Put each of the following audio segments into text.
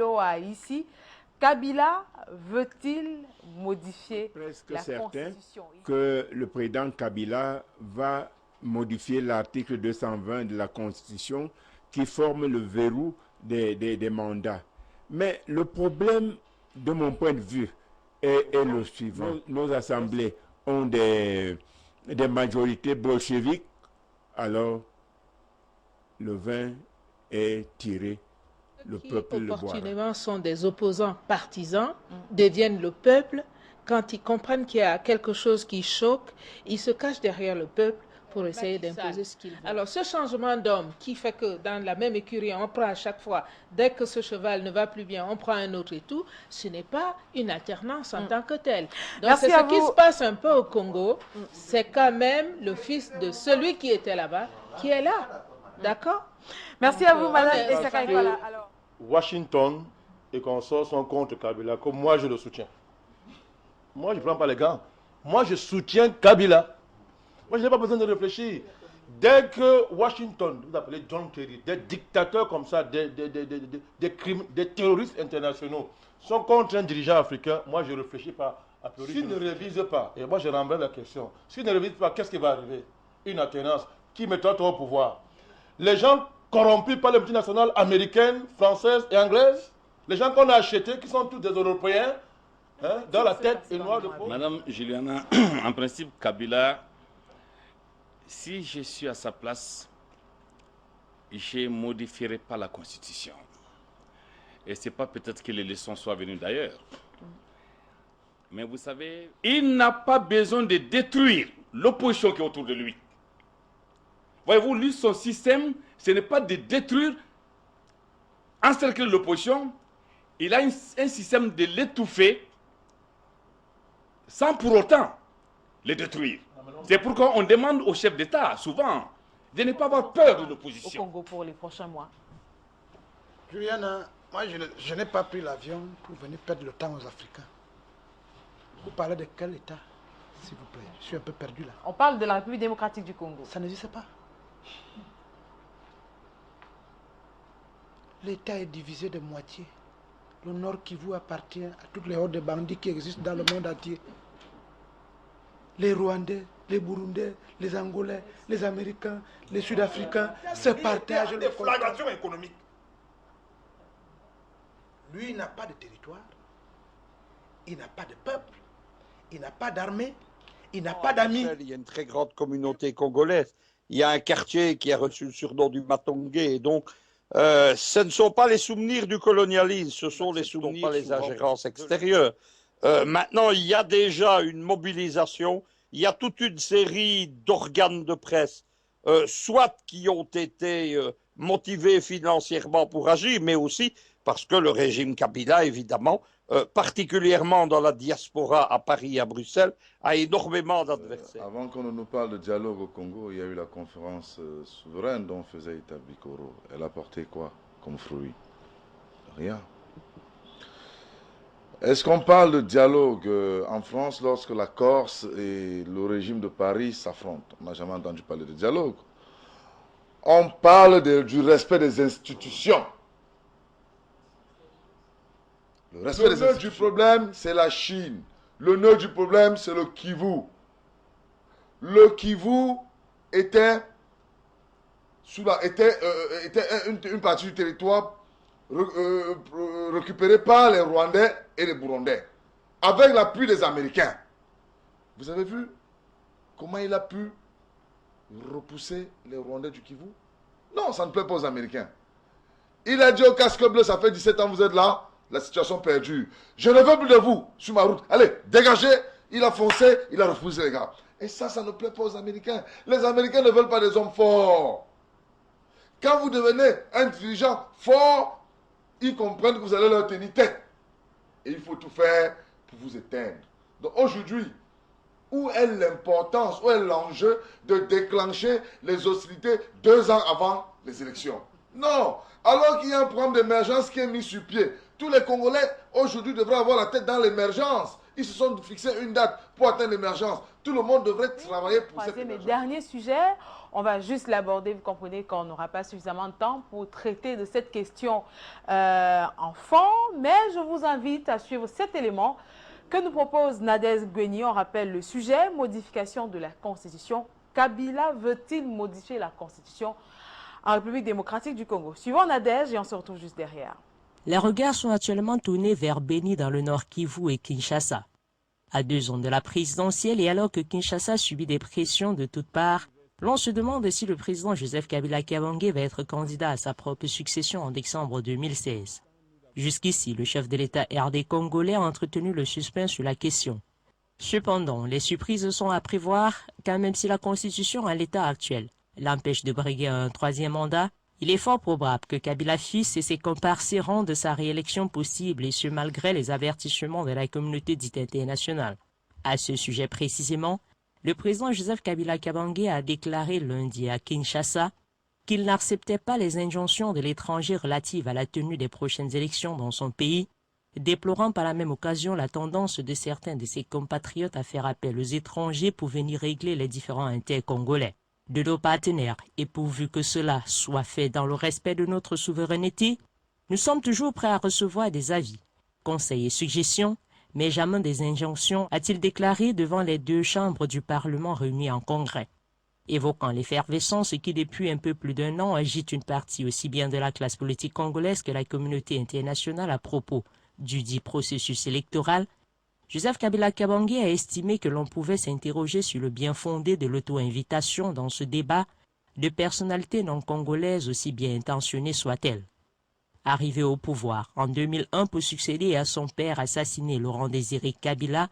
Iloa ici. Kabila veut-il modifier presque la certain Constitution? Que le président Kabila va modifier l'article 220 de la Constitution qui forme le verrou des mandats. Mais le problème, de mon point de vue, est le suivant. Nos assemblées ont des majorités bolcheviques, alors le vin est tiré. Le peuple le boira. Opportunément sont des opposants partisans, deviennent le peuple. Quand ils comprennent qu'il y a quelque chose qui choque, ils se cachent derrière le peuple pour essayer d'imposer ce qu'ils veulent. Alors ce changement d'homme qui fait que dans la même écurie, on prend à chaque fois, dès que ce cheval ne va plus bien, on prend un autre et tout, ce n'est pas une alternance en tant que telle. Donc c'est ce qui se passe un peu au Congo, c'est quand même le fils de celui qui était là-bas qui est là. D'accord? Merci à vous, Madame Essaka Ikola. Washington et consorts sont contre Kabila, comme moi je le soutiens. Moi je ne prends pas les gants. Moi je soutiens Kabila. Moi je n'ai pas besoin de réfléchir. Dès que Washington, vous appelez John Kerry, des dictateurs comme ça, des terroristes internationaux sont contre un dirigeant africain, moi je ne réfléchis pas. S'ils ne révisent pas, et moi je renverse la question, s'ils ne révisent pas, qu'est-ce qui va arriver? Une alternance qui mettra au pouvoir. Les gens corrompus par les multinationales américaines, françaises et anglaises, les gens qu'on a achetés, qui sont tous des Européens, hein, dans la tête et noir de peau. Madame Juliana, en principe, Kabila, si je suis à sa place, je ne modifierai pas la Constitution. Et ce n'est pas peut-être que les leçons soient venues d'ailleurs. Mais vous savez, il n'a pas besoin de détruire l'opposition qui est autour de lui. Voyez-vous, lui, son système, ce n'est pas de détruire, encercler l'opposition. Il a un système de l'étouffer sans pour autant le détruire. C'est pourquoi on demande au chef d'État, souvent, de ne pas avoir peur de l'opposition. Au Congo pour les prochains mois. Juliana, moi je n'ai pas pris l'avion pour venir perdre le temps aux Africains. Vous parlez de quel État, s'il vous plaît? Je suis un peu perdu là. On parle de la République démocratique du Congo. Ça n'existe pas. L'État est divisé de moitié. Le Nord Kivu appartient à toutes les hordes de bandits qui existent dans le monde entier. Les Rwandais, les Burundais, les Angolais, les Américains, les Sud-Africains se partagent le flagration économique. Lui, il n'a pas de territoire, il n'a pas de peuple, il n'a pas d'armée, il n'a pas d'amis. Il y a une très grande communauté congolaise. Il y a un quartier qui a reçu le surnom du Matongé. Et donc, ce ne sont pas les souvenirs du colonialisme, ce sont les souvenirs, pas les ingérences extérieures. Maintenant, il y a déjà une mobilisation, il y a toute une série d'organes de presse, soit qui ont été motivés financièrement pour agir, mais aussi parce que le régime Kabila, évidemment, particulièrement dans la diaspora à Paris et à Bruxelles, a énormément d'adversaires. Avant qu'on ne nous parle de dialogue au Congo, il y a eu la conférence souveraine dont faisait Ita Bikoro. Elle a porté quoi comme fruit? Rien. Est-ce qu'on parle de dialogue en France lorsque la Corse et le régime de Paris s'affrontent? On n'a jamais entendu parler de dialogue. On parle du respect des institutions. Le nœud du problème, c'est la Chine. Le nœud du problème, c'est le Kivu. Le Kivu était une partie du territoire récupérée par les Rwandais et les Burundais, avec l'appui des Américains. Vous avez vu comment il a pu repousser les Rwandais du Kivu? Non, ça ne plaît pas aux Américains. Il a dit au casque bleu, ça fait 17 ans que vous êtes là, la situation perdue. Je ne veux plus de vous sur ma route. Allez, dégagez. Il a foncé, il a refusé les gars. Et ça ne plaît pas aux Américains. Les Américains ne veulent pas des hommes forts. Quand vous devenez un dirigeant fort, ils comprennent que vous allez leur tenir tête. Et il faut tout faire pour vous éteindre. Donc aujourd'hui, où est l'importance, où est l'enjeu de déclencher les hostilités 2 ans avant les élections? Non. Alors qu'il y a un programme d'émergence qui est mis sur pied, tous les Congolais aujourd'hui devraient avoir la tête dans l'émergence. Ils se sont fixés une date pour atteindre l'émergence. Tout le monde devrait travailler pour cette Troisième et émergence. dernier sujet, on va juste l'aborder. Vous comprenez qu'on n'aura pas suffisamment de temps pour traiter de cette question en fond, mais je vous invite à suivre cet élément que nous propose Nadège Guény. On rappelle le sujet, modification de la Constitution. Kabila veut-il modifier la Constitution en République démocratique du Congo? Suivons Nadège et on se retrouve juste derrière. Les regards sont actuellement tournés vers Beni dans le Nord Kivu et Kinshasa. À 2 ans de la présidentielle et alors que Kinshasa subit des pressions de toutes parts, l'on se demande si le président Joseph Kabila Kabange va être candidat à sa propre succession en décembre 2016. Jusqu'ici, le chef de l'État RD congolais a entretenu le suspense sur la question. Cependant, les surprises sont à prévoir car même si la constitution à l'état actuel l'empêche de briguer un 3e mandat, il est fort probable que Kabila fils et ses comparses rendent sa réélection possible et ce malgré les avertissements de la communauté dite internationale. À ce sujet précisément, le président Joseph Kabila Kabange a déclaré lundi à Kinshasa qu'il n'acceptait pas les injonctions de l'étranger relatives à la tenue des prochaines élections dans son pays, déplorant par la même occasion la tendance de certains de ses compatriotes à faire appel aux étrangers pour venir régler les différends intercongolais de nos partenaires, et pourvu que cela soit fait dans le respect de notre souveraineté, nous sommes toujours prêts à recevoir des avis, conseils et suggestions, mais jamais des injonctions, a-t-il déclaré devant les 2 chambres du Parlement réunies en congrès. Évoquant l'effervescence qui depuis un peu plus d'1 an agite une partie aussi bien de la classe politique congolaise que la communauté internationale à propos du dit processus électoral, Joseph Kabila Kabange a estimé que l'on pouvait s'interroger sur le bien fondé de l'auto-invitation dans ce débat de personnalités non congolaises aussi bien intentionnées soient-elles. Arrivé au pouvoir en 2001 pour succéder à son père assassiné Laurent Désiré Kabila,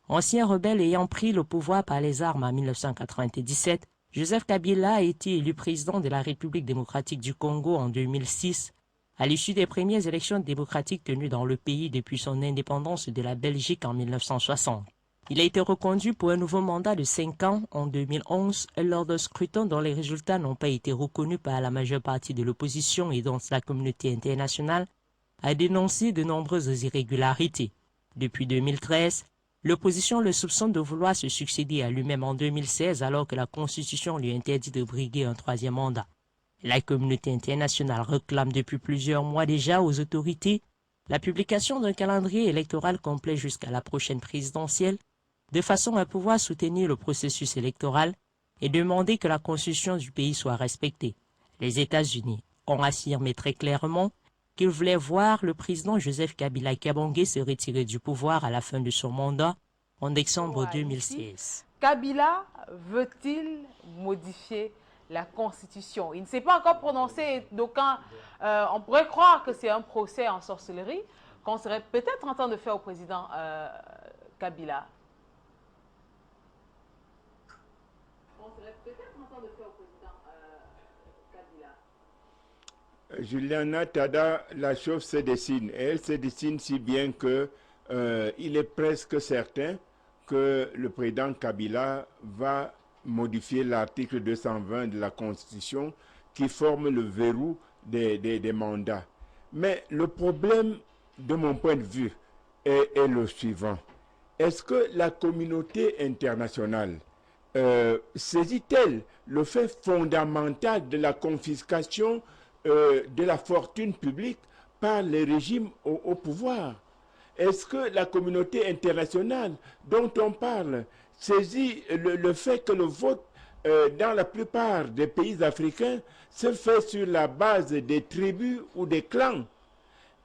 ancien rebelle ayant pris le pouvoir par les armes en 1997, Joseph Kabila a été élu président de la République démocratique du Congo en 2006, à l'issue des premières élections démocratiques tenues dans le pays depuis son indépendance de la Belgique en 1960. Il a été reconduit pour un nouveau mandat de 5 ans en 2011 lors d'un scrutin dont les résultats n'ont pas été reconnus par la majeure partie de l'opposition et dont la communauté internationale a dénoncé de nombreuses irrégularités. Depuis 2013, l'opposition le soupçonne de vouloir se succéder à lui-même en 2016 alors que la Constitution lui interdit de briguer un 3e mandat. La communauté internationale réclame depuis plusieurs mois déjà aux autorités la publication d'un calendrier électoral complet jusqu'à la prochaine présidentielle, de façon à pouvoir soutenir le processus électoral et demander que la constitution du pays soit respectée. Les États-Unis ont affirmé très clairement qu'ils voulaient voir le président Joseph Kabila Kabange se retirer du pouvoir à la fin de son mandat en décembre 2016. Kabila veut-il modifier la Constitution? Il ne s'est pas encore prononcé, d'aucuns, on pourrait croire que c'est un procès en sorcellerie qu'on serait peut-être en train de faire au président Kabila. Juliana Tada, la chose se dessine. Et elle se dessine si bien que il est presque certain que le président Kabila va modifier l'article 220 de la Constitution qui forme le verrou des mandats. Mais le problème, de mon point de vue, est le suivant. Est-ce que la communauté internationale saisit-elle le fait fondamental de la confiscation de la fortune publique par les régimes au pouvoir? Est-ce que la communauté internationale dont on parle saisit le fait que le vote dans la plupart des pays africains se fait sur la base des tribus ou des clans?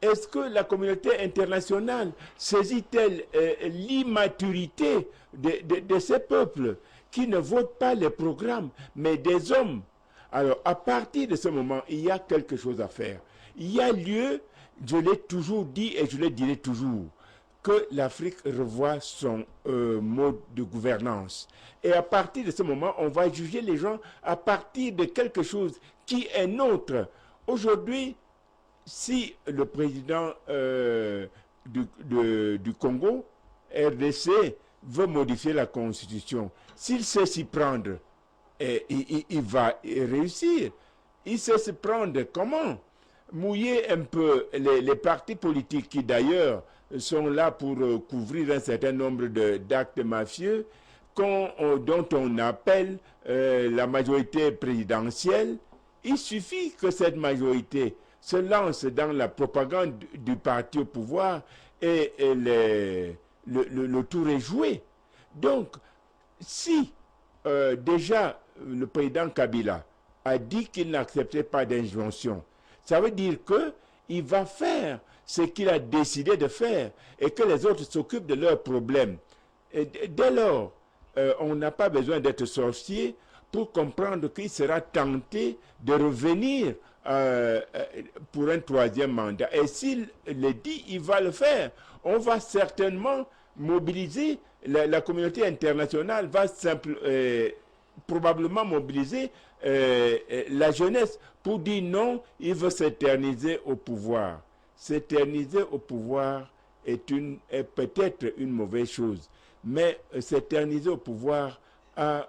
Est-ce que la communauté internationale saisit-elle l'immaturité de ces peuples qui ne votent pas les programmes, mais des hommes? Alors, à partir de ce moment, il y a quelque chose à faire. Il y a lieu, je l'ai toujours dit et je le dirai toujours, que l'Afrique revoie son mode de gouvernance. Et à partir de ce moment, on va juger les gens à partir de quelque chose qui est nôtre. Aujourd'hui, si le président du Congo, RDC, veut modifier la Constitution, s'il sait s'y prendre, il va réussir. Il sait se prendre comment? mouiller un peu les partis politiques qui d'ailleurs sont là pour couvrir un certain nombre d'actes mafieux dont on appelle la majorité présidentielle. Il suffit que cette majorité se lance dans la propagande du parti au pouvoir et le tour est joué. Donc, si déjà le président Kabila a dit qu'il n'acceptait pas d'injonction, ça veut dire qu'il va faire ce qu'il a décidé de faire et que les autres s'occupent de leurs problèmes. Et dès lors, on n'a pas besoin d'être sorcier pour comprendre qu'il sera tenté de revenir pour un troisième mandat. Et s'il le dit, il va le faire. On va certainement mobiliser, la communauté internationale va probablement mobiliser la jeunesse pour dire non, il veut s'éterniser au pouvoir. S'éterniser au pouvoir est peut-être une mauvaise chose, mais s'éterniser au pouvoir a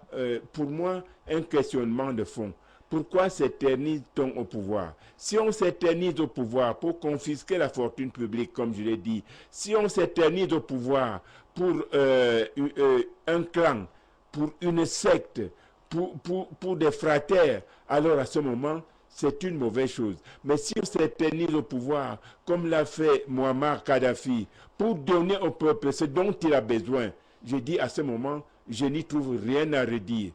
pour moi un questionnement de fond. Pourquoi s'éternise-t-on au pouvoir? Si on s'éternise au pouvoir pour confisquer la fortune publique, comme je l'ai dit, si on s'éternise au pouvoir pour un clan, pour une secte, pour des fratères, alors à ce moment, c'est une mauvaise chose. Mais si on s'éternise au pouvoir, comme l'a fait Muammar Kadhafi, pour donner au peuple ce dont il a besoin, je dis à ce moment, je n'y trouve rien à redire.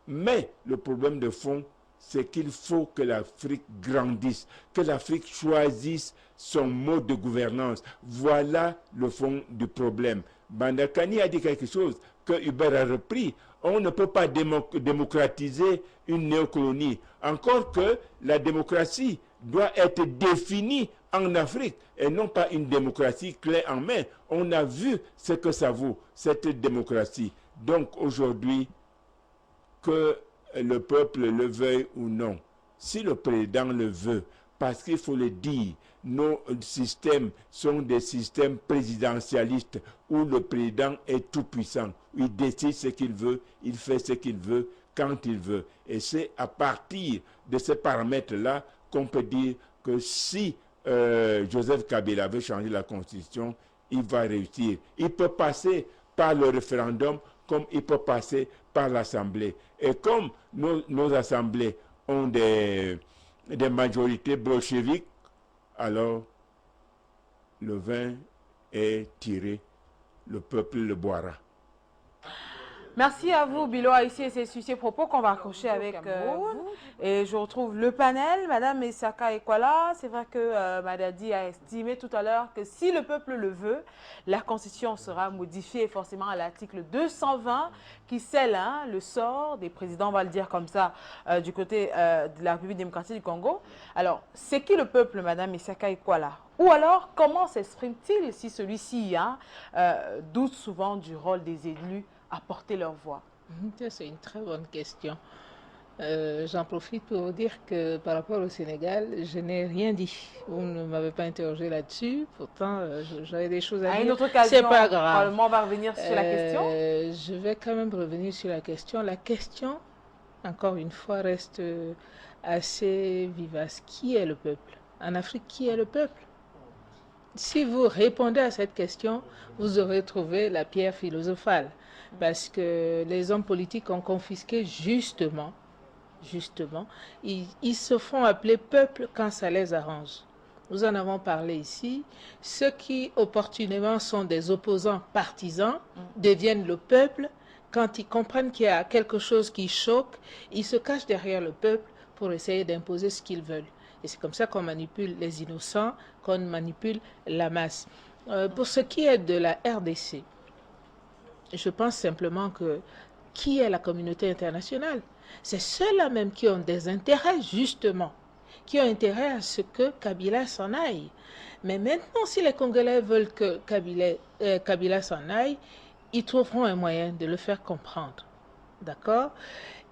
Mais le problème de fond, c'est qu'il faut que l'Afrique grandisse, que l'Afrique choisisse son mode de gouvernance. Voilà le fond du problème. Bandakani a dit quelque chose que Hubert a repris. On ne peut pas démocratiser une néocolonie. Encore que la démocratie doit être définie en Afrique et non pas une démocratie clé en main. On a vu ce que ça vaut, cette démocratie. Donc aujourd'hui, que le peuple le veuille ou non, si le président le veut, parce qu'il faut le dire, nos systèmes sont des systèmes présidentialistes où le président est tout puissant. Il décide ce qu'il veut, il fait ce qu'il veut, quand il veut. Et c'est à partir de ces paramètres-là qu'on peut dire que si Joseph Kabila veut changer la constitution, il va réussir. Il peut passer par le référendum comme il peut passer par l'Assemblée. Et comme nos assemblées ont des majorités bolcheviques, alors le vin est tiré, le peuple le boira. Merci à vous, Bilo Aïssi, et c'est sur ces propos qu'on va accrocher avec vous. Et je retrouve le panel, Madame Essaka Ekwala. C'est vrai que Madadi a estimé tout à l'heure que si le peuple le veut, la Constitution sera modifiée forcément à l'article 220 qui scelle le sort des présidents, on va le dire comme ça, du côté de la République démocratique du Congo. Alors, c'est qui le peuple, Madame Essaka Ekwala? Ou alors, comment s'exprime-t-il si celui-ci doute souvent du rôle des élus à porter leur voix? C'est une très bonne question. J'en profite pour vous dire que par rapport au Sénégal, je n'ai rien dit. Vous ne m'avez pas interrogé là-dessus. Pourtant, j'avais des choses à dire. À une autre occasion, c'est pas grave. Parlement va revenir sur la question. Je vais quand même revenir sur la question. La question, encore une fois, reste assez vivace. Qui est le peuple? En Afrique, qui est le peuple? Si vous répondez à cette question, vous aurez trouvé la pierre philosophale. Parce que les hommes politiques ont confisqué justement, ils se font appeler peuple quand ça les arrange. Nous en avons parlé ici. Ceux qui opportunément sont des opposants partisans deviennent le peuple. Quand ils comprennent qu'il y a quelque chose qui choque, ils se cachent derrière le peuple pour essayer d'imposer ce qu'ils veulent. Et c'est comme ça qu'on manipule les innocents, qu'on manipule la masse. Pour ce qui est de la RDC, je pense simplement que qui est la communauté internationale? C'est ceux-là même qui ont des intérêts, justement, qui ont intérêt à ce que Kabila s'en aille. Mais maintenant, si les Congolais veulent que Kabila s'en aille, ils trouveront un moyen de le faire comprendre. D'accord?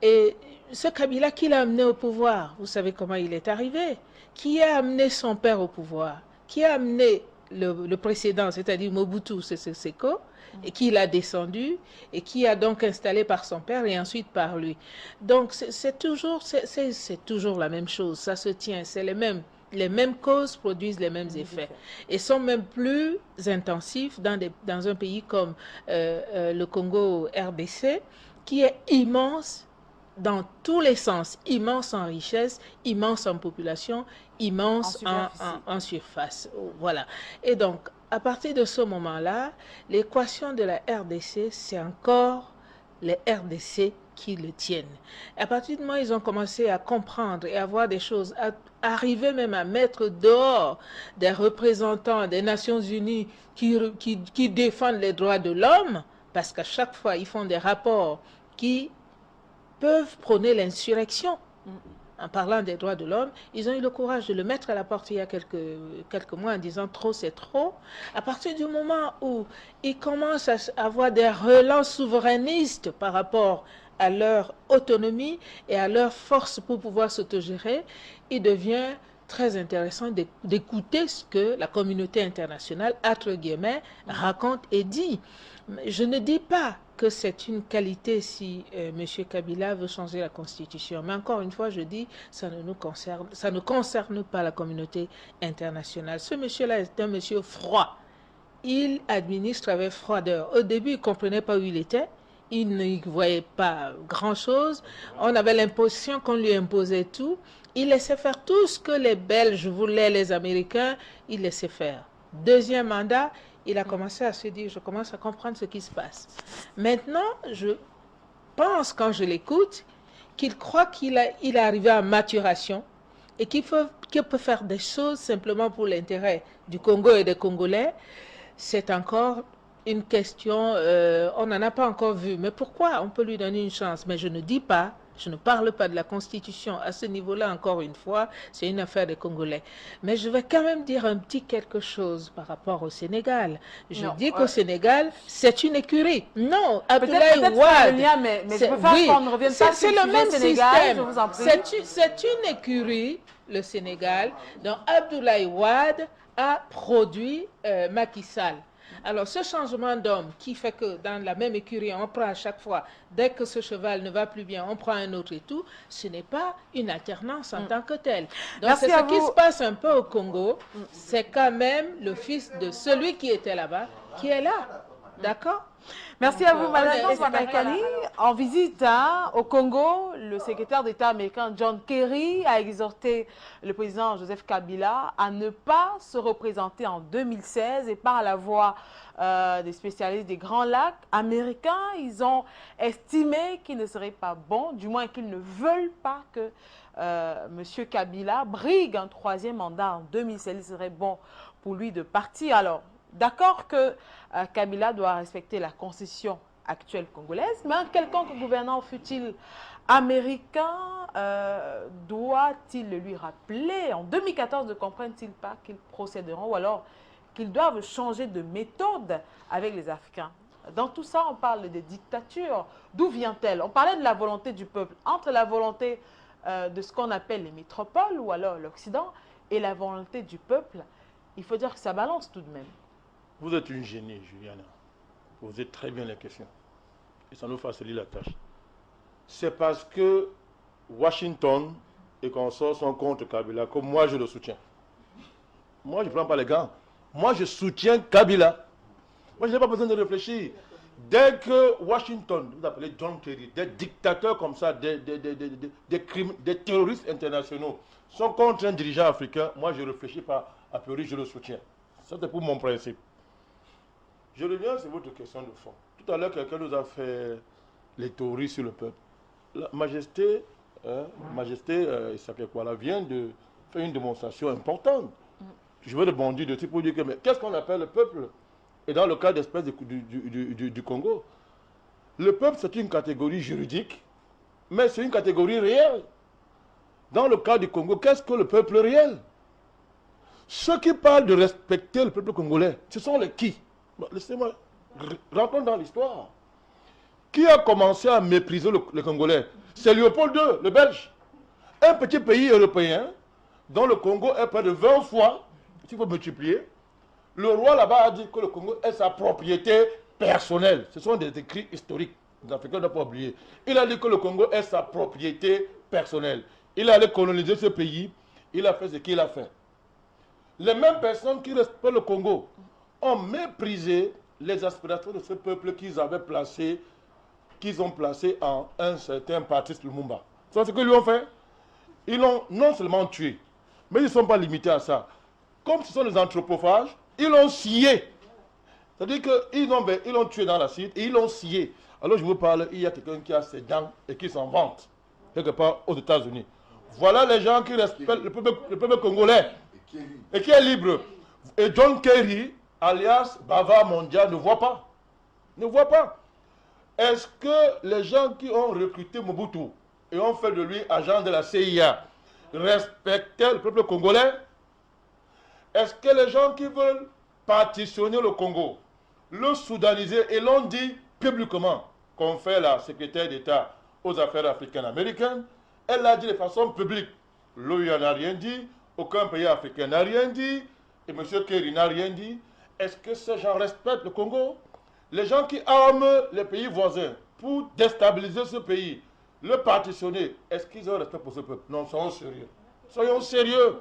Et ce Kabila qui l'a amené au pouvoir, vous savez comment il est arrivé? Qui a amené son père au pouvoir? Qui a amené le précédent, c'est-à-dire Mobutu Sese Seko, et qui l'a descendu, et qui a donc installé par son père et ensuite par lui. Donc c'est toujours la même chose, ça se tient, c'est les mêmes les mêmes causes produisent les mêmes effets et sont même plus intensifs dans un pays comme le Congo RDC, qui est immense dans tous les sens, immense en richesse, immense en population, immense en surface. Voilà. Et donc, à partir de ce moment-là, l'équation de la RDC, c'est encore les RDC qui le tiennent. À partir du moment où ils ont commencé à comprendre et à voir des choses, à arriver même à mettre dehors des représentants des Nations Unies qui défendent les droits de l'homme, parce qu'à chaque fois, ils font des rapports qui peuvent prôner l'insurrection. En parlant des droits de l'homme, ils ont eu le courage de le mettre à la porte il y a quelques mois en disant trop c'est trop. À partir du moment où ils commencent à avoir des relents souverainistes par rapport à leur autonomie et à leur force pour pouvoir s'autogérer, il devient très intéressant d'écouter ce que la communauté internationale, entre guillemets, raconte et dit. Je ne dis pas que c'est une qualité si M. Kabila veut changer la Constitution. Mais encore une fois, je dis, ça ne concerne pas la communauté internationale. Ce monsieur-là est un monsieur froid. Il administre avec froideur. Au début, il ne comprenait pas où il était. Il ne voyait pas grand-chose. On avait l'impression qu'on lui imposait tout. Il laissait faire tout ce que les Belges voulaient, les Américains, il laissait faire. Deuxième mandat, il a commencé à se dire, je commence à comprendre ce qui se passe. Maintenant, je pense, quand je l'écoute, qu'il croit qu'il est arrivé à maturation et qu'il peut faire des choses simplement pour l'intérêt du Congo et des Congolais. C'est encore une question, on n'en a pas encore vu. Mais pourquoi on peut lui donner une chance? Mais je ne dis pas, je ne parle pas de la Constitution. À ce niveau-là, encore une fois, c'est une affaire des Congolais. Mais je vais quand même dire un petit quelque chose par rapport au Sénégal. Je dis qu'au Sénégal, c'est une écurie. Non, Abdoulaye Wade. Mais je préfère qu'on ne revienne pas sur le même Sénégal, système. C'est une écurie, le Sénégal, dont Abdoulaye Wade a produit Macky Sall. Alors, ce changement d'homme qui fait que dans la même écurie, on prend à chaque fois, dès que ce cheval ne va plus bien, on prend un autre et tout, ce n'est pas une alternance en tant que telle. Donc, c'est ce qui se passe un peu au Congo. C'est quand même le fils de celui qui était là-bas qui est là. D'accord? Merci à vous, Madame Bakani. En visite au Congo, le secrétaire d'État américain John Kerry a exhorté le président Joseph Kabila à ne pas se représenter en 2016 et par la voix des spécialistes des Grands Lacs américains. Ils ont estimé qu'il ne serait pas bon, du moins qu'ils ne veulent pas que M. Kabila brigue un troisième mandat en 2016. Il serait bon pour lui de partir. Alors, d'accord que Kabila doit respecter la constitution actuelle congolaise, mais un quelconque gouvernant, fut-il américain, doit-il le lui rappeler? En 2014, ne comprennent-ils pas qu'ils procéderont ou alors qu'ils doivent changer de méthode avec les Africains? Dans tout ça, on parle de dictature. D'où vient-elle? On parlait de la volonté du peuple. Entre la volonté de ce qu'on appelle les métropoles ou alors l'Occident et la volonté du peuple, il faut dire que ça balance tout de même. Vous êtes une génie, Juliana. Vous posez très bien les questions. Et ça nous facilite la tâche. C'est parce que Washington et consorts sont contre Kabila que moi je le soutiens. Moi je ne prends pas les gants. Moi je soutiens Kabila. Moi je n'ai pas besoin de réfléchir. Dès que Washington, vous appelez John Kerry, des dictateurs comme ça, des terroristes internationaux sont contre un dirigeant africain, moi je ne réfléchis pas. A priori je le soutiens. Ça c'est pour mon principe. Je reviens sur votre question de fond. Tout à l'heure, quelqu'un nous a fait les théories sur le peuple. La Majesté, il s'appelle quoi là, vient de faire une démonstration importante. Je vais rebondir dessus pour dire que, mais qu'est-ce qu'on appelle le peuple? Et dans le cas d'espèce du Congo, le peuple c'est une catégorie juridique, mais c'est une catégorie réelle. Dans le cas du Congo, qu'est-ce que le peuple réel? Ceux qui parlent de respecter le peuple congolais, ce sont les qui? Laissez-moi rentrer dans l'histoire. Qui a commencé à mépriser les Congolais? C'est Léopold II, le Belge. Un petit pays européen dont le Congo est près de 20 fois, s'il faut multiplier. Le roi là-bas a dit que le Congo est sa propriété personnelle. Ce sont des écrits historiques. Les Africains ne doivent pas oublier. Il a dit que le Congo est sa propriété personnelle. Il allait coloniser ce pays. il a fait ce qu'il a fait. Les mêmes personnes qui respectent le Congo ont méprisé les aspirations de ce peuple qu'ils avaient placé, qu'ils ont placé en un certain Patrice Lumumba. C'est ce qu'ils lui ont fait. Ils l'ont non seulement tué, mais ils ne sont pas limités à ça. Comme ce sont des anthropophages, ils l'ont scié. C'est-à-dire qu'ils l'ont tué dans l'acide et ils l'ont scié. Alors je vous parle, il y a quelqu'un qui a ses dents et qui s'en vante, quelque part aux États-Unis. Voilà les gens qui respectent le peuple congolais et qui est libre. Et John Kerry, alias Bavard mondial, ne voit pas. Ne voit pas. Est-ce que les gens qui ont recruté Mobutu et ont fait de lui agent de la CIA respectaient le peuple congolais? Est-ce que les gens qui veulent partitionner le Congo, le soudaniser et l'ont dit publiquement, qu'on fait la secrétaire d'État aux affaires africaines-américaines, elle l'a dit de façon publique. L'OUA n'a rien dit, aucun pays africain n'a rien dit, et M. Kerry n'a rien dit. Est-ce que ces gens respectent le Congo? Les gens qui arment les pays voisins pour déstabiliser ce pays, le partitionner, est-ce qu'ils ont respect pour ce peuple? Non, soyons sérieux. Soyons sérieux.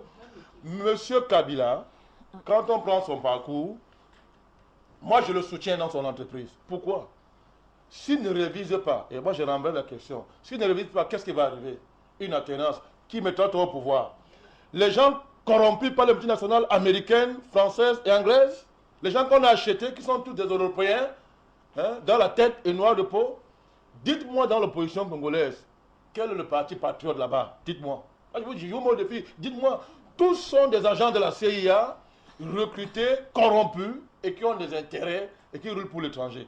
Monsieur Kabila, quand on prend son parcours, moi je le soutiens dans son entreprise. Pourquoi? S'il ne révise pas, et moi je renverse la question, s'il ne révise pas, qu'est-ce qui va arriver? Une alternance qui mettra au pouvoir. Les gens corrompus par les multinationales américaines, françaises et anglaises, les gens qu'on a achetés, qui sont tous des Européens, hein, dans la tête et noir de peau, dites-moi dans l'opposition congolaise, quel est le parti patriote là-bas? Dites-moi. Je vous dis, je vous mets au défi, dites-moi, tous sont des agents de la CIA, recrutés, corrompus, et qui ont des intérêts, et qui roulent pour l'étranger.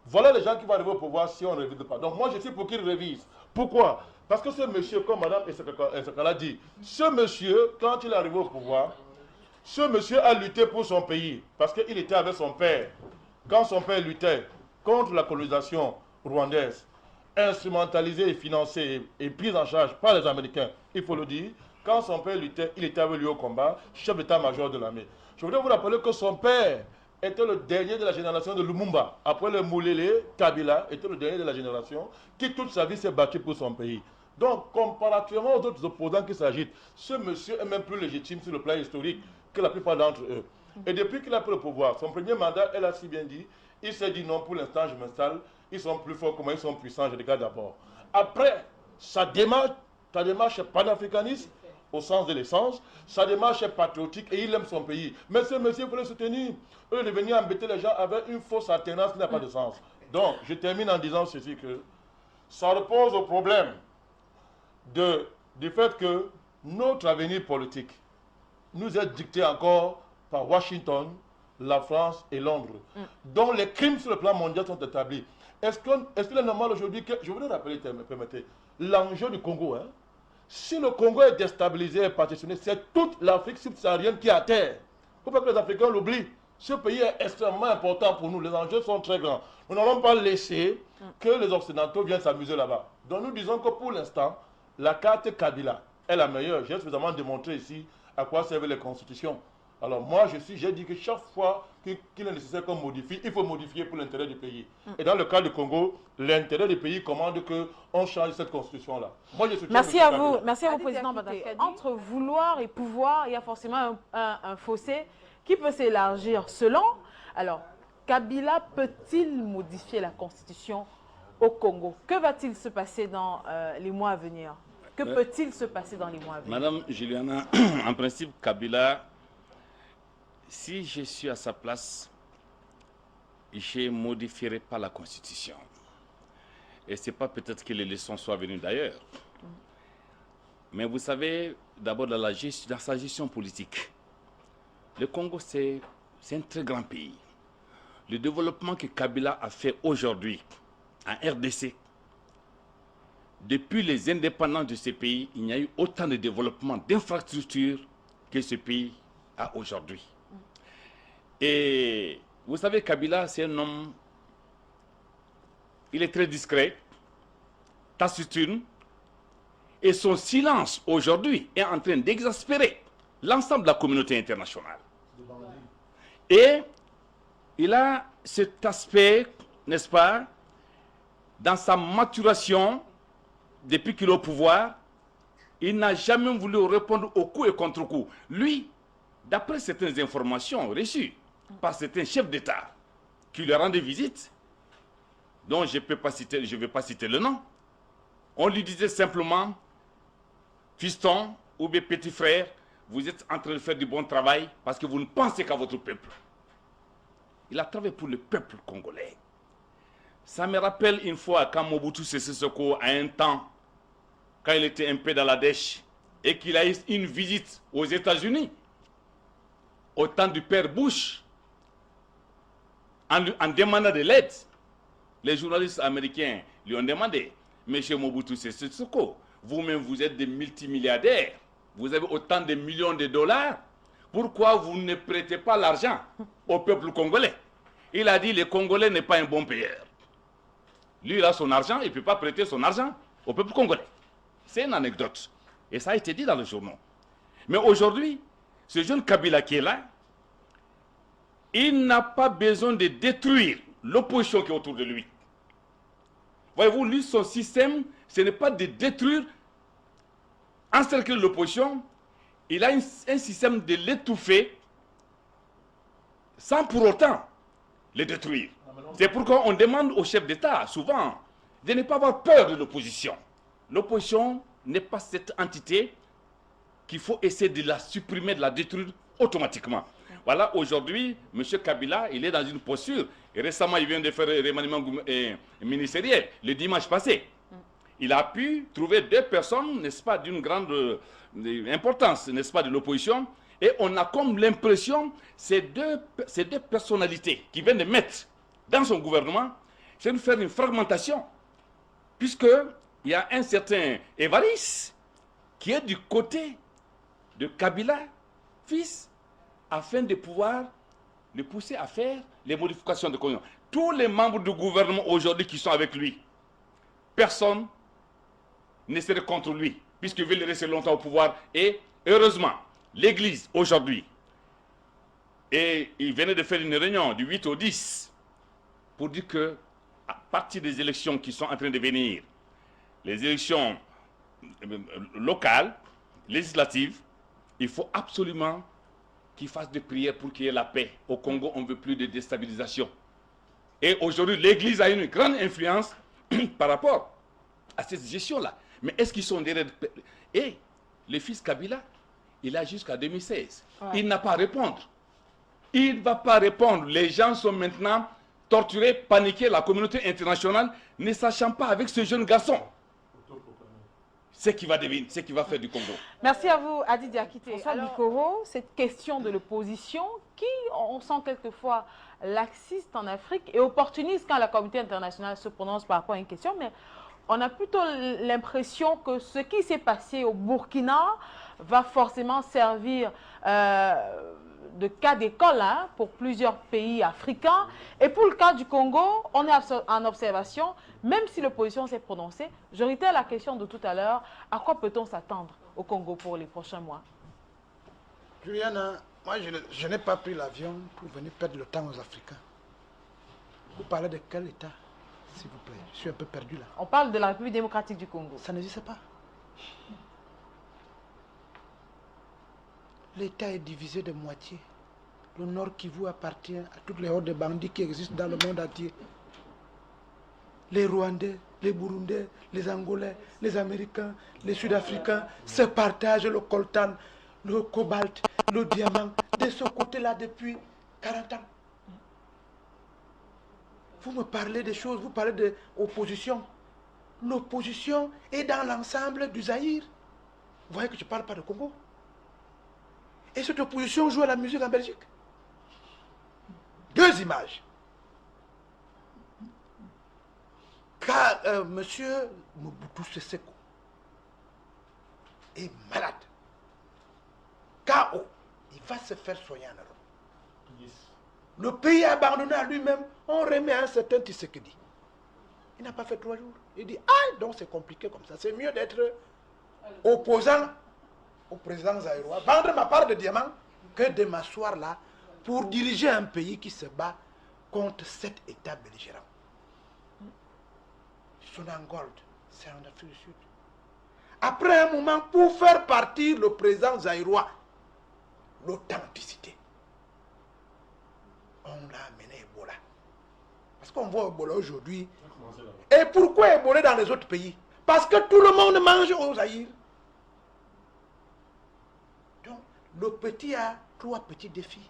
Voilà les gens qui vont arriver au pouvoir si on ne révise pas. Donc moi je suis pour qu'ils révisent. Pourquoi? Parce que ce monsieur, comme Mme Esakala dit, ce monsieur, quand il est arrivé au pouvoir, ce monsieur a lutté pour son pays, parce qu'il était avec son père. Quand son père luttait contre la colonisation rwandaise, instrumentalisée et financée et prise en charge par les Américains, il faut le dire, quand son père luttait, il était avec lui au combat, chef d'état-major de l'armée. Je voudrais vous rappeler que son père était le dernier de la génération de Lumumba. Après le Moulele, Kabila était le dernier de la génération qui toute sa vie s'est battu pour son pays. Donc, comparativement aux autres opposants qui s'agitent, ce monsieur est même plus légitime sur le plan historique que la plupart d'entre eux. Et depuis qu'il a pris le pouvoir, son premier mandat, elle a si bien dit, il s'est dit non, pour l'instant je m'installe, ils sont plus forts que moi, ils sont puissants, je les garde d'abord. Après, sa démarche est panafricaniste, au sens de l'essence, sa démarche est patriotique et il aime son pays. Mais ce monsieur, il faut le soutenir. Eux, de venir embêter les gens avec une fausse alternance qui n'a pas de sens. Donc, je termine en disant ceci, que ça repose au problème du fait que notre avenir politique nous est dicté encore par Washington, la France et Londres, dont les crimes sur le plan mondial sont établis. Est-ce qu'il est normal aujourd'hui que, je voudrais rappeler, permettez, l'enjeu du Congo, hein? Si le Congo est déstabilisé et partitionné, c'est toute l'Afrique subsaharienne qui est à terre. Il ne faut pas que les Africains l'oublient. Ce pays est extrêmement important pour nous. Les enjeux sont très grands. Nous n'allons pas laisser que les Occidentaux viennent s'amuser là-bas. Donc nous disons que pour l'instant, la carte Kabila est la meilleure. J'ai suffisamment démontré ici à quoi servent les constitutions. Alors moi, j'ai dit que chaque fois qu'il est nécessaire qu'on modifie, il faut modifier pour l'intérêt du pays. Et dans le cas du Congo, l'intérêt du pays commande qu'on change cette constitution-là. Moi, je soutiens merci à vous, Président Badakadi. Entre vouloir et pouvoir, il y a forcément un fossé qui peut s'élargir selon. Alors, Kabila peut-il modifier la constitution au Congo? Que va-t-il se passer dans les mois à venir? Que peut-il se passer dans les mois à venir? Madame Juliana, en principe, Kabila, si je suis à sa place, je ne modifierai pas la Constitution. Et ce n'est pas peut-être que les leçons soient venues d'ailleurs. Mais vous savez, d'abord dans sa gestion politique, le Congo, c'est un très grand pays. Le développement que Kabila a fait aujourd'hui en RDC, depuis les indépendances de ce pays, il n'y a eu autant de développement d'infrastructures que ce pays a aujourd'hui. Et vous savez, Kabila, c'est un homme, il est très discret, taciturne, et son silence aujourd'hui est en train d'exaspérer l'ensemble de la communauté internationale. Et il a cet aspect, n'est-ce pas, dans sa maturation, depuis qu'il est au pouvoir, il n'a jamais voulu répondre au coup et contre-coup. Lui, d'après certaines informations reçues par certains chefs d'État qui lui rendaient visite, dont je ne vais pas citer le nom, on lui disait simplement, fiston ou bien petit frère, vous êtes en train de faire du bon travail parce que vous ne pensez qu'à votre peuple. Il a travaillé pour le peuple congolais. Ça me rappelle une fois quand Mobutu Sese Seko, à un temps, quand il était un peu dans la dèche, et qu'il a eu une visite aux États-Unis, au temps du père Bush, en demandant de l'aide. Les journalistes américains lui ont demandé, Monsieur Mobutu Sese Seko, vous-même vous êtes des multimilliardaires, vous avez autant de millions de dollars, pourquoi vous ne prêtez pas l'argent au peuple congolais? Il a dit, le Congolais n'est pas un bon payeur. Lui, il a son argent, il ne peut pas prêter son argent au peuple congolais. C'est une anecdote. Et ça a été dit dans le journal. Mais aujourd'hui, ce jeune Kabila qui est là, il n'a pas besoin de détruire l'opposition qui est autour de lui. Voyez-vous, lui, son système, ce n'est pas de détruire, encercler l'opposition. Il a un système de l'étouffer sans pour autant le détruire. C'est pourquoi on demande aux chefs d'État, souvent, de ne pas avoir peur de l'opposition. L'opposition n'est pas cette entité qu'il faut essayer de la supprimer, de la détruire automatiquement. Voilà, aujourd'hui, M. Kabila, il est dans une posture. Et récemment, il vient de faire un remaniement ministériel, le dimanche passé. Il a pu trouver deux personnes, n'est-ce pas, d'une grande importance, n'est-ce pas, de l'opposition. Et on a comme l'impression, ces deux personnalités qui viennent de mettre dans son gouvernement, c'est de faire une fragmentation. Puisqu'il y a un certain Évariste qui est du côté de Kabila, fils, afin de pouvoir le pousser à faire les modifications de constitution. Tous les membres du gouvernement aujourd'hui qui sont avec lui, personne ne serait contre lui, puisqu'il veut rester longtemps au pouvoir. Et heureusement, l'Église aujourd'hui, et il venait de faire une réunion du 8 au 10 pour dire que, à partir des élections qui sont en train de venir, les élections locales, législatives, il faut absolument qu'ils fassent des prières pour qu'il y ait la paix. Au Congo, on ne veut plus de déstabilisation. Et aujourd'hui, l'Église a une grande influence par rapport à cette gestion-là. Mais est-ce qu'ils sont derrière? Et le fils Kabila, il a jusqu'à 2016. Ouais. Il n'a pas à répondre. Il ne va pas répondre. Les gens sont maintenant torturés, paniqués, la communauté internationale, ne sachant pas avec ce jeune garçon ce qui va devenir, ce qui va faire du Congo. Merci à vous, Adi Diakité. François Bikoro, cette question de l'opposition qui, on sent quelquefois, laxiste en Afrique et opportuniste quand la communauté internationale se prononce par rapport à une question, mais on a plutôt l'impression que ce qui s'est passé au Burkina va forcément servir de cas d'école pour plusieurs pays africains. Et pour le cas du Congo, on est en observation, même si l'opposition s'est prononcée. Je réitère la question de tout à l'heure, à quoi peut-on s'attendre au Congo pour les prochains mois? Juliana, moi je n'ai pas pris l'avion pour venir perdre le temps aux Africains. Vous parlez de quel État, s'il vous plaît? Je suis un peu perdu là. On parle de la République démocratique du Congo. Ça n'existe pas. L'État est divisé de moitié. Le Nord Kivu appartient à toutes les hordes de bandits qui existent dans le monde entier. Les Rwandais, les Burundais, les Angolais, les Américains, les Sud-Africains se partagent le coltan, le cobalt, le diamant de ce côté-là depuis 40 ans. Vous me parlez des choses, vous parlez de l'opposition. L'opposition est dans l'ensemble du Zaïre. Vous voyez que je ne parle pas de Congo. Et cette opposition joue à la musique en Belgique. Deux images. Car monsieur Mobutu Sese Seko est malade. KO. Il va se faire soigner en Europe. Yes. Le pays abandonné à lui-même, on remet un certain Tshisekedi. Il n'a pas fait 3 jours. Il dit, ah, donc c'est compliqué comme ça. C'est mieux d'être opposant au président zaïrois, vendre ma part de diamant, que de m'asseoir là pour diriger un pays qui se bat contre cet État belligérant. Son Angold, c'est en Afrique du Sud. après un moment, pour faire partir le président zaïrois, l'authenticité, on l'a amené Ebola. Parce qu'on voit Ebola aujourd'hui. Et pourquoi Ebola dans les autres pays? Parce que tout le monde mange au Zaïre. Donc, le petit a 3 petits défis.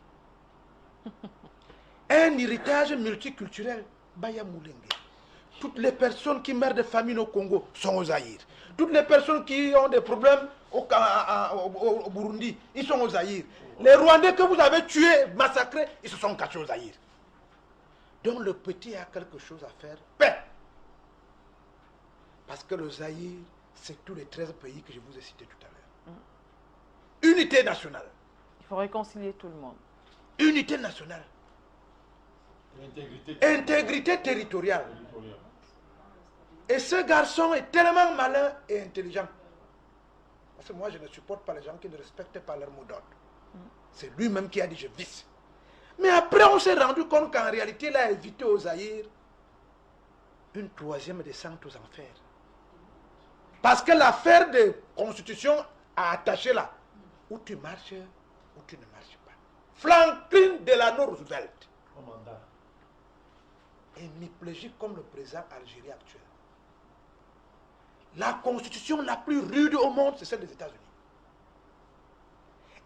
Un héritage multiculturel, Baya Moulengue. Toutes les personnes qui meurent de famine au Congo sont au Zaïre. Toutes les personnes qui ont des problèmes au Burundi, ils sont au Zaïre. Les Rwandais que vous avez tués, massacrés, ils se sont cachés au Zaïre. Donc le petit a quelque chose à faire. Paix. Parce que le Zaïre, c'est tous les 13 pays que je vous ai cités tout à l'heure. Unité nationale. Il faut réconcilier tout le monde. Unité nationale. Intégrité territoriale. Et ce garçon est tellement malin et intelligent. Parce que moi, je ne supporte pas les gens qui ne respectent pas leur mot d'ordre. C'est lui-même qui a dit je visse. Mais après, on s'est rendu compte qu'en réalité, il a évité aux Zaïre une 3e descente aux enfers. Parce que l'affaire de constitution a attaché là, où tu marches, où tu ne marches pas. Franklin Delano Roosevelt, hémiplégique comme le président algérien actuel. La constitution la plus rude au monde, c'est celle des États-Unis.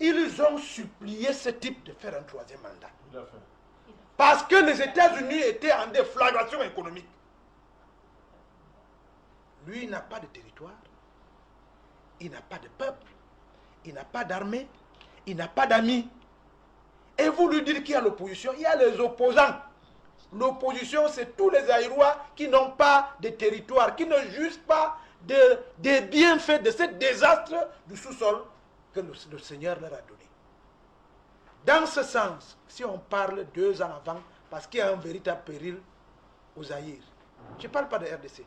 Ils ont supplié ce type de faire un 3e mandat. Parce que les États-Unis étaient en déflagration économique. Lui, il n'a pas de territoire, il n'a pas de peuple, il n'a pas d'armée, il n'a pas d'amis. Et vous lui dites qu'il y a l'opposition, il y a les opposants. L'opposition, c'est tous les Zaïrois qui n'ont pas de territoire, qui ne jugent pas des bienfaits de ce désastre du sous-sol que le Seigneur leur a donné. Dans ce sens, si on parle 2 ans avant, parce qu'il y a un véritable péril aux Zaïre, je ne parle pas de RDC,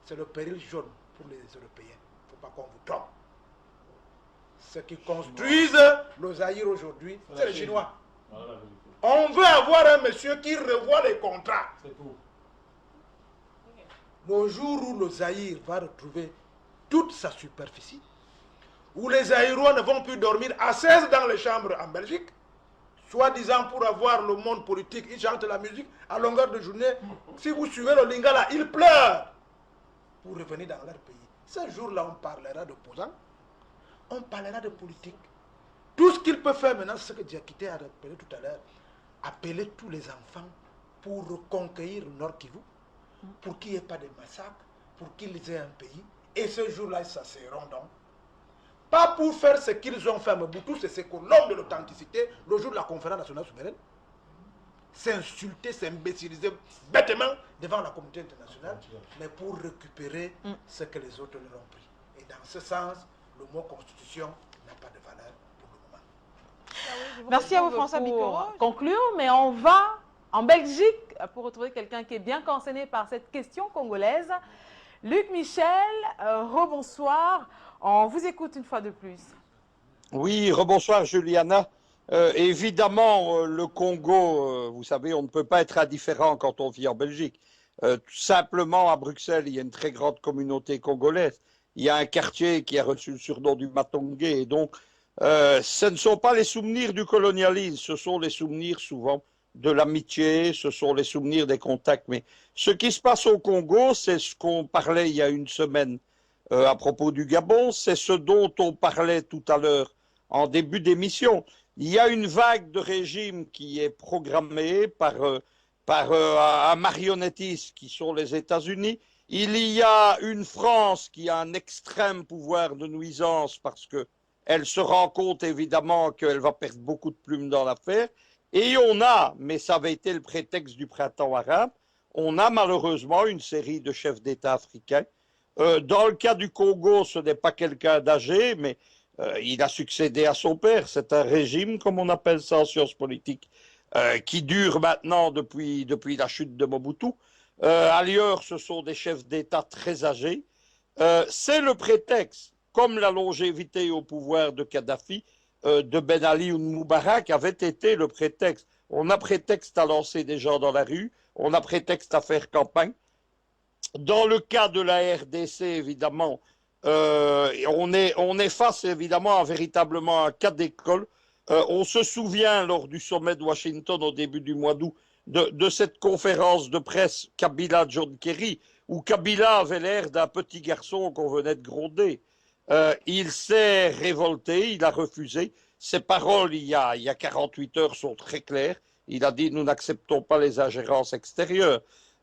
c'est le péril jaune pour les Européens. Il ne faut pas qu'on vous trompe. Ceux qui construisent le Zaïre aujourd'hui, c'est les Chinois. On veut avoir un monsieur qui revoit les contrats. C'est tout. Le jour où le Zaïre va retrouver toute sa superficie, où les Zaïrois ne vont plus dormir à 16 dans les chambres en Belgique, soi-disant pour avoir le monde politique, ils chantent la musique à longueur de journée. Si vous suivez le Lingala, ils pleurent pour revenir dans leur pays. Ce jour-là, on parlera d'opposants, on parlera de politique. Tout ce qu'il peut faire maintenant, c'est ce que Diakité a rappelé tout à l'heure, appeler tous les enfants pour reconquérir le Nord Kivu, pour qu'il n'y ait pas de massacre, pour qu'ils aient un pays. Et ce jour-là, ils s'asseront donc. Pas pour faire ce qu'ils ont fait à Mobutu, c'est ce que l'homme de l'authenticité, le jour de la conférence nationale souveraine, s'insulter, s'imbéciliser bêtement devant la communauté internationale, mais pour récupérer ce que les autres leur ont pris. Et dans ce sens, le mot constitution n'a pas de valeur pour le moment. Merci à vous, François pour conclure, mais on va en Belgique pour retrouver quelqu'un qui est bien concerné par cette question congolaise. Luc Michel, rebonsoir. On vous écoute une fois de plus. Oui, rebonsoir Juliana. Évidemment, le Congo, vous savez, on ne peut pas être indifférent quand on vit en Belgique. Tout simplement, à Bruxelles, il y a une très grande communauté congolaise. Il y a un quartier qui a reçu le surnom du Matongé. Et donc, ce ne sont pas les souvenirs du colonialisme, ce sont les souvenirs souvent de l'amitié, ce sont les souvenirs des contacts. Mais ce qui se passe au Congo, c'est ce qu'on parlait il y a une semaine à propos du Gabon, c'est ce dont on parlait tout à l'heure en début d'émission. Il y a une vague de régime qui est programmée par un marionnettiste qui sont les États-Unis. Il y a une France qui a un extrême pouvoir de nuisance parce qu'elle se rend compte évidemment qu'elle va perdre beaucoup de plumes dans l'affaire. Et on a, mais ça avait été le prétexte du printemps arabe, on a malheureusement une série de chefs d'État africains. Dans le cas du Congo, ce n'est pas quelqu'un d'âgé, mais il a succédé à son père. C'est un régime, comme on appelle ça en sciences politiques, qui dure maintenant depuis la chute de Mobutu. Ailleurs, ce sont des chefs d'État très âgés. C'est le prétexte, comme la longévité au pouvoir de Kadhafi, de Ben Ali ou de Moubarak avait été le prétexte. On a prétexte à lancer des gens dans la rue, on a prétexte à faire campagne. Dans le cas de la RDC, évidemment, On est face évidemment à véritablement un cas d'école. On se souvient lors du sommet de Washington au début du mois d'août de cette conférence de presse Kabila-John Kerry, où Kabila avait l'air d'un petit garçon qu'on venait de gronder. Il s'est révolté, il a refusé. Ses paroles il y a 48 heures sont très claires. Il a dit nous n'acceptons pas les ingérences extérieures.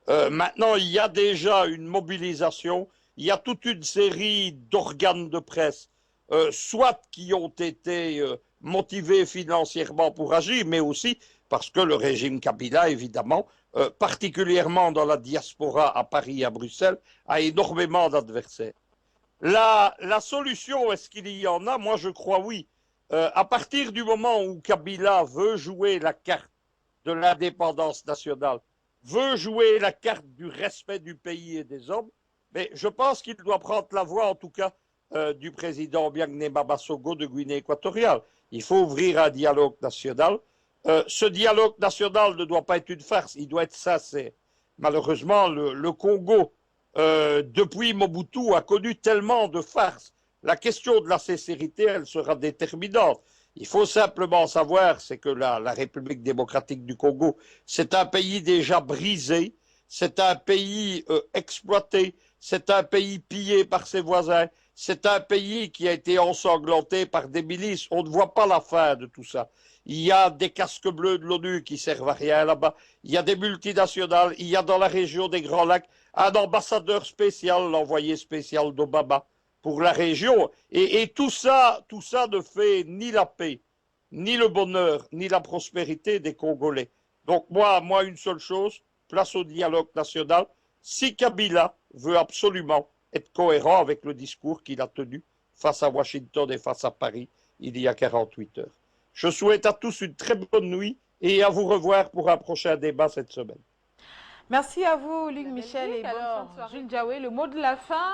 Maintenant, il y a déjà une mobilisation, il y a toute une série d'organes de presse, soit qui ont été motivés financièrement pour agir, mais aussi parce que le régime Kabila, évidemment, particulièrement dans la diaspora à Paris et à Bruxelles, a énormément d'adversaires. La solution, est-ce qu'il y en a? Moi, je crois oui. À partir du moment où Kabila veut jouer la carte de l'indépendance nationale, veut jouer la carte du respect du pays et des hommes, mais je pense qu'il doit prendre la voie, en tout cas, du président Biangnema Bassogo de Guinée équatoriale. Il faut ouvrir un dialogue national. Ce dialogue national ne doit pas être une farce, il doit être sincère. Malheureusement, le Congo, depuis Mobutu, a connu tellement de farces. La question de la sincérité, elle sera déterminante. Il faut simplement savoir, c'est que la République démocratique du Congo, c'est un pays déjà brisé, c'est un pays exploité, c'est un pays pillé par ses voisins, c'est un pays qui a été ensanglanté par des milices. On ne voit pas la fin de tout ça. Il y a des casques bleus de l'ONU qui servent à rien là-bas. Il y a des multinationales. Il y a dans la région des Grands Lacs un ambassadeur spécial, l'envoyé spécial d'Obama pour la région. Et tout ça ne fait ni la paix, ni le bonheur, ni la prospérité des Congolais. Donc moi, une seule chose, place au dialogue national. Si Kabila veut absolument être cohérent avec le discours qu'il a tenu face à Washington et face à Paris il y a 48 heures. Je souhaite à tous une très bonne nuit et à vous revoir pour un prochain débat cette semaine. Merci à vous, Luc Michel et bonne Jules Diawé. Le mot de la fin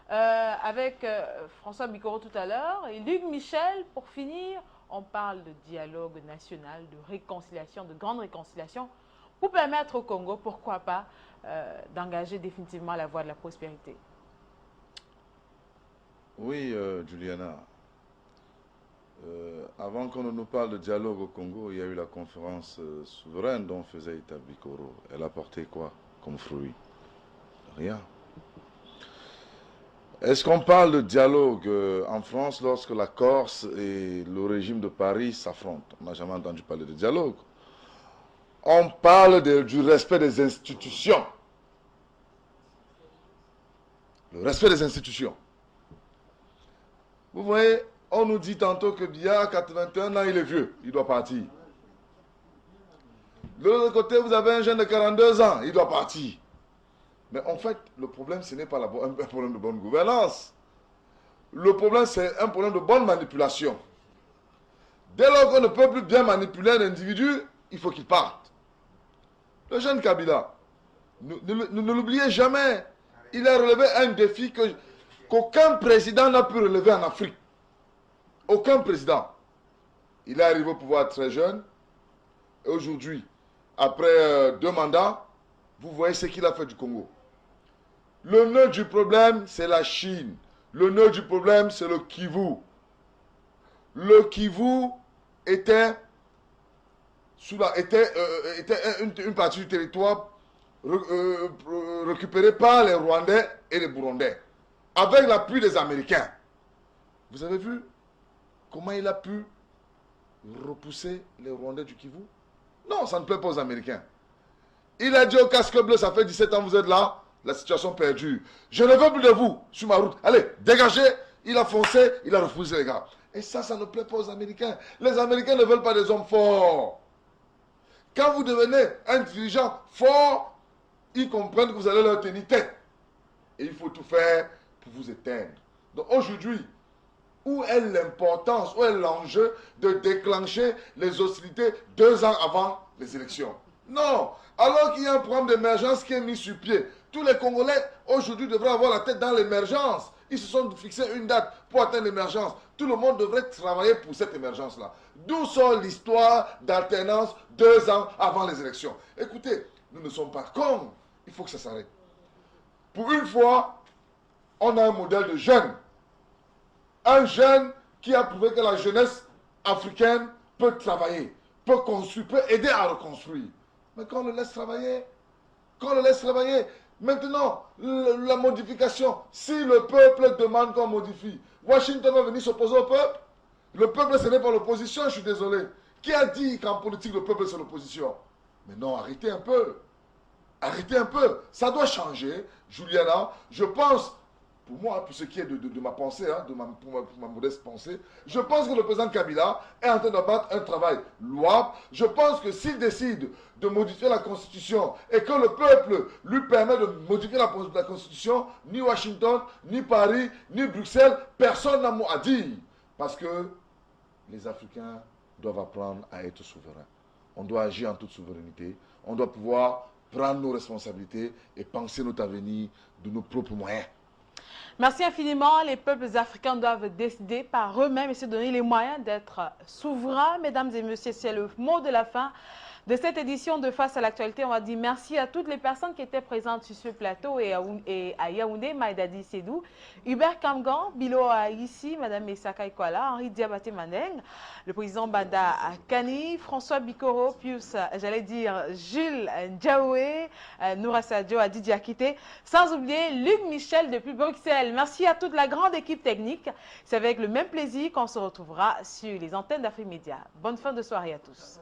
avec François Bikoro tout à l'heure. Et Luc Michel, pour finir, on parle de dialogue national, de réconciliation, de grande réconciliation, pour permettre au Congo, pourquoi pas, d'engager définitivement la voie de la prospérité. Oui, Juliana. Avant qu'on ne nous parle de dialogue au Congo, il y a eu la conférence souveraine dont faisait Ita Bikoro. Elle a porté quoi comme fruit? Rien. Est-ce qu'on parle de dialogue en France lorsque la Corse et le régime de Paris s'affrontent? On n'a jamais entendu parler de dialogue. On parle du respect des institutions. Le respect des institutions. Vous voyez, on nous dit tantôt que Biya, à 81 ans, il est vieux, il doit partir. De l'autre côté, vous avez un jeune de 42 ans, il doit partir. Mais en fait, le problème, ce n'est pas un problème de bonne gouvernance. Le problème, c'est un problème de bonne manipulation. Dès lors qu'on ne peut plus bien manipuler un individu, il faut qu'il parte. Le jeune Kabila, ne l'oubliez jamais, il a relevé un défi qu'aucun président n'a pu relever en Afrique. Aucun président. Il est arrivé au pouvoir très jeune. Et aujourd'hui, après 2 mandats, vous voyez ce qu'il a fait du Congo. Le nœud du problème, c'est la Chine. Le nœud du problème, c'est le Kivu. Le Kivu était une partie du territoire récupérée par les Rwandais et les Burundais, avec l'appui des Américains. Vous avez vu comment il a pu repousser les Rwandais du Kivu? Non, ça ne plaît pas aux Américains. Il a dit au casque bleu, ça fait 17 ans que vous êtes là, la situation perdue. Je ne veux plus de vous sur ma route. Allez, dégagez. Il a foncé, il a refusé les gars. Et ça ne plaît pas aux Américains. Les Américains ne veulent pas des hommes forts. Quand vous devenez un dirigeant fort, ils comprennent que vous allez leur tenir tête. Et il faut tout faire pour vous éteindre. Donc aujourd'hui, où est l'importance, où est l'enjeu de déclencher les hostilités 2 ans avant les élections? Non. Alors qu'il y a un programme d'émergence qui est mis sur pied. Tous les Congolais aujourd'hui devraient avoir la tête dans l'émergence. Ils se sont fixés une date pour atteindre l'émergence. Tout le monde devrait travailler pour cette émergence-là. D'où sort l'histoire d'alternance 2 ans avant les élections? Écoutez, nous ne sommes pas cons. Il faut que ça s'arrête. Pour une fois, on a un modèle de jeune. Un jeune qui a prouvé que la jeunesse africaine peut travailler, peut construire, peut aider à reconstruire. Mais quand on le laisse travailler, maintenant, la modification, si le peuple demande qu'on modifie, Washington va venir s'opposer au peuple. Le peuple, ce n'est pas l'opposition, je suis désolé. Qui a dit qu'en politique, le peuple, c'est l'opposition? Mais non, arrêtez un peu. Arrêtez un peu. Ça doit changer. Juliana, je pense, pour moi, pour ce qui est de ma pensée, hein, pour ma modeste pensée, je pense que le président Kabila est en train d'abattre un travail louable. Je pense que s'il décide de modifier la Constitution et que le peuple lui permet de modifier la Constitution, ni Washington, ni Paris, ni Bruxelles, personne n'a mot à dire. Parce que les Africains doivent apprendre à être souverains. On doit agir en toute souveraineté. On doit pouvoir prendre nos responsabilités et penser notre avenir de nos propres moyens. Merci infiniment. Les peuples africains doivent décider par eux-mêmes et se donner les moyens d'être souverains. Mesdames et messieurs, c'est le mot de la fin de cette édition de Face à l'actualité. On va dire merci à toutes les personnes qui étaient présentes sur ce plateau et à Yaoundé, Maïdadi Sédou, Hubert Kamgan, Bilo ici, Madame Messaka Ikwala, Henri Diabaté Mandeng, le président Banda Kani, François Bikoro, Pius, j'allais dire Jules Ndiaoué, Noura Sadio, Adidi Akité, sans oublier Luc Michel depuis Bruxelles. Merci à toute la grande équipe technique. C'est avec le même plaisir qu'on se retrouvera sur les antennes d'Afrique Média. Bonne fin de soirée à tous.